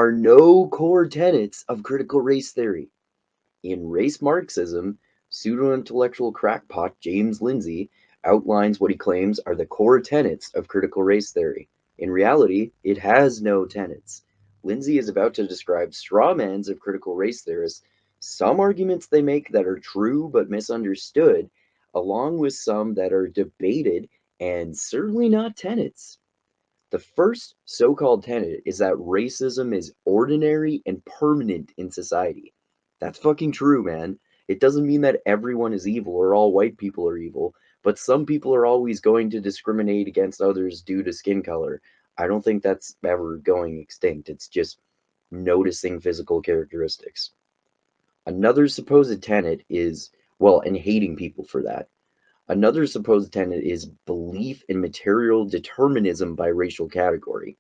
are no core tenets of critical race theory. In Race Marxism, pseudo-intellectual crackpot James Lindsay outlines what he claims are the core tenets of critical race theory. In reality, it has no tenets. Lindsay is about to describe strawmans of critical race theorists, some arguments they make that are true but misunderstood, along with some that are debated and certainly not tenets. The first so called tenet is that racism is ordinary and permanent in society. That's fucking true, man. It doesn't mean that everyone is evil or all white people are evil, but some people are always going to discriminate against others due to skin color. I don't think that's ever going extinct. It's just noticing physical characteristics. Another supposed tenet is, well, and hating people for that. Another supposed tenet is belief in material determinism by racial category.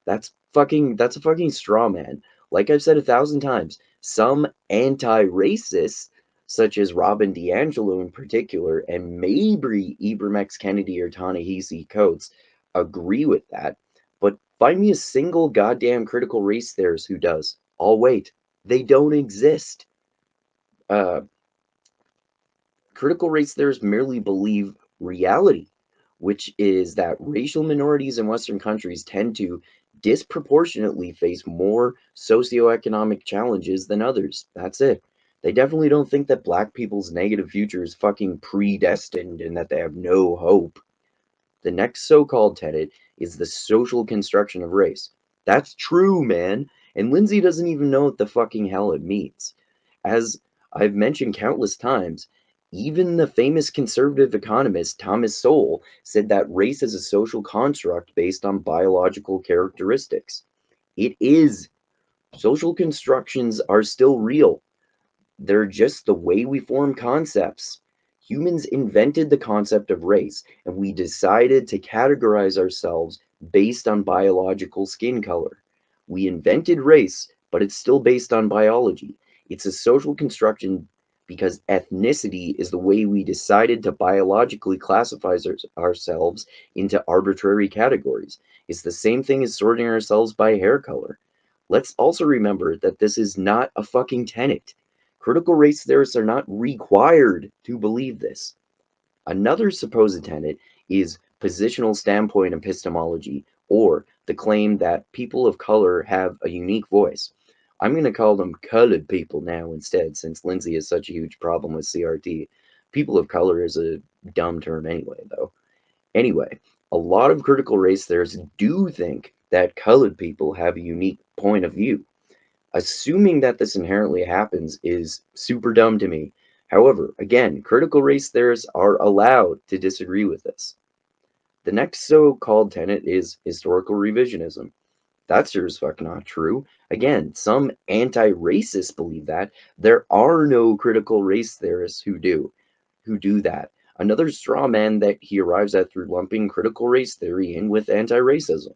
That's a fucking straw man. Like I've said 1,000 times, some anti-racists, such as Robin DiAngelo in particular, and maybe Ibram X. Kennedy or Ta-Nehisi Coates, agree with that. But find me a single goddamn critical race theorist who does. I'll wait. They don't exist. Uh, Critical race theorists merely believe reality, which is that racial minorities in Western countries tend to disproportionately face more socioeconomic challenges than others. That's it. They definitely don't think that black people's negative future is fucking predestined and that they have no hope. The next so called tenet is the social construction of race. That's true, man. And Lindsay doesn't even know what the fucking hell it means. As I've mentioned countless times, even the famous conservative economist Thomas Sowell said that race is a social construct based on biological characteristics. It is. Social constructions are still real. They're just the way we form concepts. Humans invented the concept of race, and we decided to categorize ourselves based on biological skin color. We invented race, but it's still based on biology. It's a social construction because ethnicity is the way we decided to biologically classify ourselves into arbitrary categories. It's the same thing as sorting ourselves by hair color. Let's also remember that this is not a fucking tenet. Critical race theorists are not required to believe this. Another supposed tenet is positional standpoint epistemology, or the claim that people of color have a unique voice. I'm going to call them colored people now instead, since Lindsay has such a huge problem with CRT. People of color is a dumb term anyway, though. Anyway, a lot of critical race theorists do think that colored people have a unique point of view. Assuming that this inherently happens is super dumb to me. However, again, critical race theorists are allowed to disagree with this. The next so called tenet is historical revisionism. That's sure as fuck not true. Again, some anti racists believe that. There are no critical race theorists who do that. Another straw man that he arrives at through lumping critical race theory in with anti racism.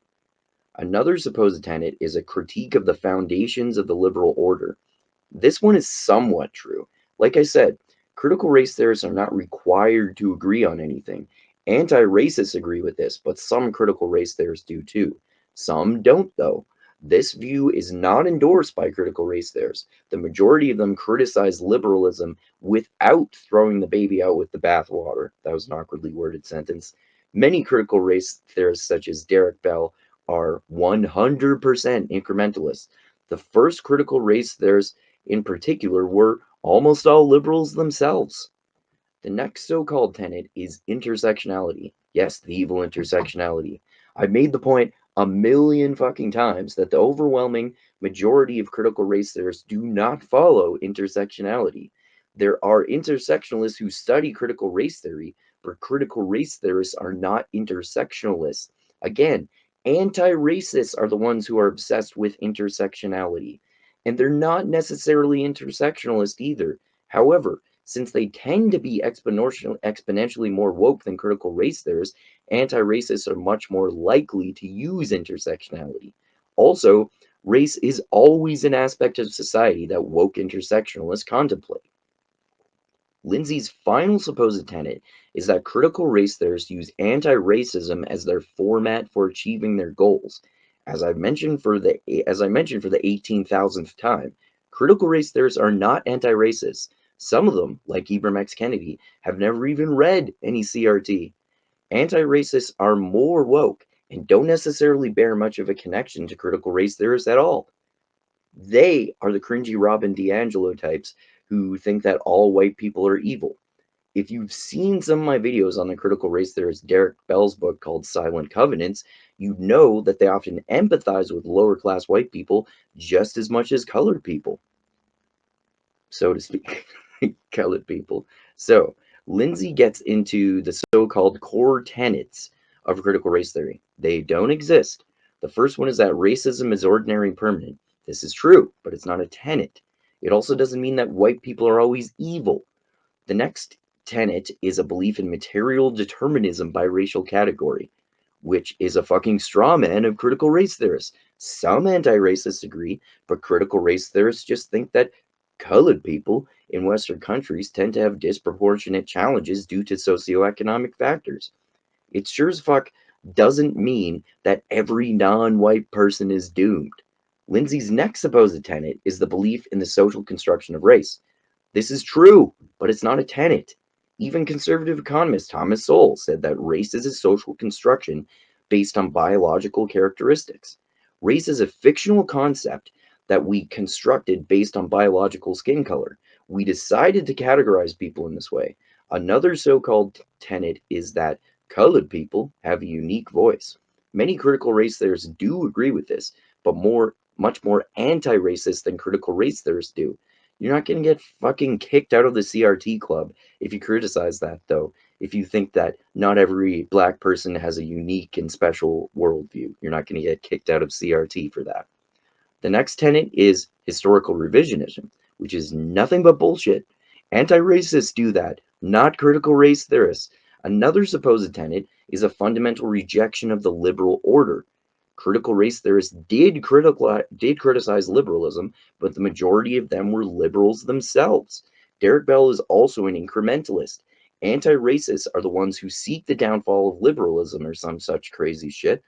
Another supposed tenet is a critique of the foundations of the liberal order. This one is somewhat true. Like I said, critical race theorists are not required to agree on anything. Anti racists agree with this, but some critical race theorists do too. Some don't, though. This view is not endorsed by critical race theorists. The majority of them criticize liberalism without throwing the baby out with the bathwater. That was an awkwardly worded sentence. Many critical race theorists, such as Derek Bell, are 100% incrementalists. The first critical race theorists in particular were almost all liberals themselves. The next so called tenet is intersectionality. Yes, the evil intersectionality. I've made the point a million fucking times that the overwhelming majority of critical race theorists do not follow intersectionality. There are intersectionalists who study critical race theory, but critical race theorists are not intersectionalists. Again, anti racists are the ones who are obsessed with intersectionality. And they're not necessarily intersectionalist either. However, since they tend to be exponentially more woke than critical race theorists, anti-racists are much more likely to use intersectionality. Also, race is always an aspect of society that woke intersectionalists contemplate. Lindsay's final supposed tenet is that critical race theorists use anti-racism as their format for achieving their goals. As I mentioned for the 18,000th time, critical race theorists are not anti-racist. Some of them, like Ibram X. Kennedy, have never even read any CRT. Anti-racists are more woke and don't necessarily bear much of a connection to critical race theorists at all. They are the cringy Robin DiAngelo types who think that all white people are evil. If you've seen some of my videos on the critical race theorist Derek Bell's book called Silent Covenants, you know that they often empathize with lower class white people just as much as colored people, so to speak. Colored people. So, Lindsay gets into the so called core tenets of critical race theory. They don't exist. The first one is that racism is ordinary and permanent. This is true, but it's not a tenet. It also doesn't mean that white people are always evil. The next tenet is a belief in material determinism by racial category, which is a fucking straw man of critical race theorists. Some anti racists agree, but critical race theorists just think that colored people in Western countries tend to have disproportionate challenges due to socioeconomic factors. It sure as fuck doesn't mean that every non white person is doomed. Lindsay's next supposed tenet is the belief in the social construction of race. This is true, but it's not a tenet. Even conservative economist Thomas Sowell said that race is a social construction based on biological characteristics. Race is a fictional concept that we constructed based on biological skin color. We decided to categorize people in this way. Another so called tenet is that colored people have a unique voice. Many critical race theorists do agree with this, but much more anti racist than critical race theorists do. You're not going to get fucking kicked out of the CRT club if you criticize that, though. If you think that not every black person has a unique and special worldview, you're not going to get kicked out of CRT for that. The next tenet is historical revisionism, which is nothing but bullshit. Anti racists do that, not critical race theorists. Another supposed tenet is a fundamental rejection of the liberal order. Critical race theorists did criticize liberalism, but the majority of them were liberals themselves. Derek Bell is also an incrementalist. Anti-racists are the ones who seek the downfall of liberalism or some such crazy shit.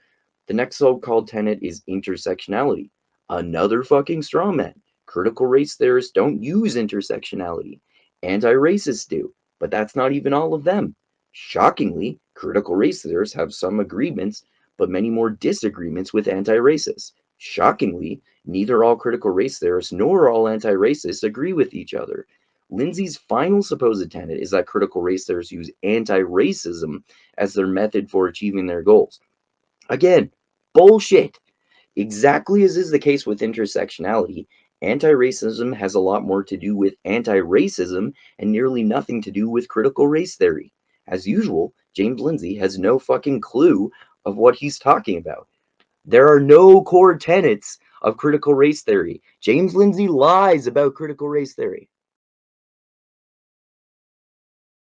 The next so-called tenet is intersectionality. Another fucking strawman. Critical race theorists don't use intersectionality. Anti-racists do, but that's not even all of them. Shockingly, critical race theorists have some agreements but many more disagreements with anti-racists. Shockingly, neither all critical race theorists nor all anti-racists agree with each other. Lindsay's final supposed tenet is that critical race theorists use anti-racism as their method for achieving their goals. Again, bullshit. Exactly as is the case with intersectionality, anti-racism has a lot more to do with anti-racism and nearly nothing to do with critical race theory. As usual, James Lindsay has no fucking clue of what he's talking about. There are no core tenets of critical race theory. James Lindsay lies about critical race theory.